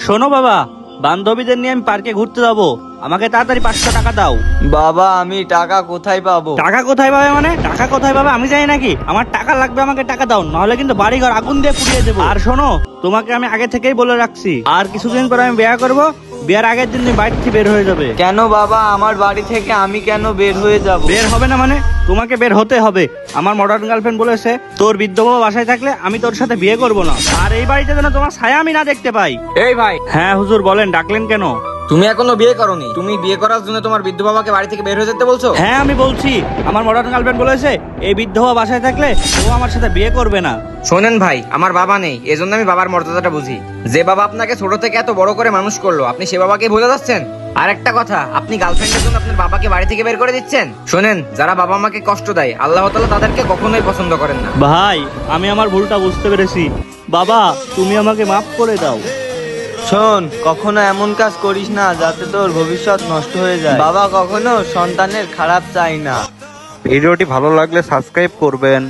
শোনো বাবা, বান্ধবীদের নিয়ে আমি পার্কে ঘুরতে যাবো, আমাকে তাড়াতাড়ি 500 টাকা দাও। বাবা আমি টাকা কোথায় পাবো? টাকা কোথায় পাবে মানে? টাকা কোথায় পাবে আমি জানি নাকি? আমার টাকা লাগবে, আমাকে টাকা দাও, নাহলে কিন্তু বাড়ি ঘর আগুন দিয়ে পুড়িয়ে দেবো। আর শোনো, তোমাকে আমি আগে থেকেই বলে রাখছি, আর কিছুদিন পর আমি বিয়ে করব, বিয়ের আগের দিন তুমি বাড়ি থেকে বের হয়ে যাবে। কেন বাবা, আমার বাড়ি থেকে আমি কেন বের হয়ে যাব? বের হবে না মানে? তোমাকে বের হতে হবে। আমার মডার্ন গার্লফ্রেন্ড বলেছে তোর বৃদ্ধ বাবা বাসায় থাকলে আমি তোর সাথে বিয়ে করব না, আর এই বাড়িতে যেন তোমার ছায়া আমি না দেখতে পাই। এই ভাই, হ্যাঁ হুজুর, বলেন, ডাকলেন কেন? তুমি এখনো বিয়ে করোনি, তুমি বিয়ে করার জন্য তোমার বৃদ্ধ বাবাকে বাড়ি থেকে বের হয়ে যেতে বলছো? হ্যাঁ আমি বলছি, আমার মডার্ন গার্লফ্রেন্ড বলেছে এই বৃদ্ধ বাবা বাসায় থাকলে ও আমার সাথে বিয়ে করবে না। শোনেন ভাই, আমার বাবা নেই, এজন্য আমি বাবার মর্যাদাটা বুঝি। যে বাবা আপনাকে ছোট থেকে এত বড় করে মানুষ করলো, আপনি সে বাবাকে ভুলে যাচ্ছেন। আর একটা কথা, আপনি গার্লফ্রেন্ডের জন্য আপনার বাবাকে বাড়ি থেকে বের করে দিচ্ছেন। শোনেন, যারা বাবা মাকে কষ্ট দেয়, আল্লাহ তাআলা তাদেরকে কখনোই পছন্দ করেন না। ভাই, আমি আমার ভুলটা বুঝতে পেরেছি, বাবা তুমি আমাকে মাফ করে দাও। শোন, কখনো এমন কাজ করিস না যাতে তোর ভবিষ্যৎ নষ্ট হয়ে যায়। বাবা কখনো সন্তানের খারাপ চায় না। ভিডিওটি ভালো লাগলে সাবস্ক্রাইব করবেন।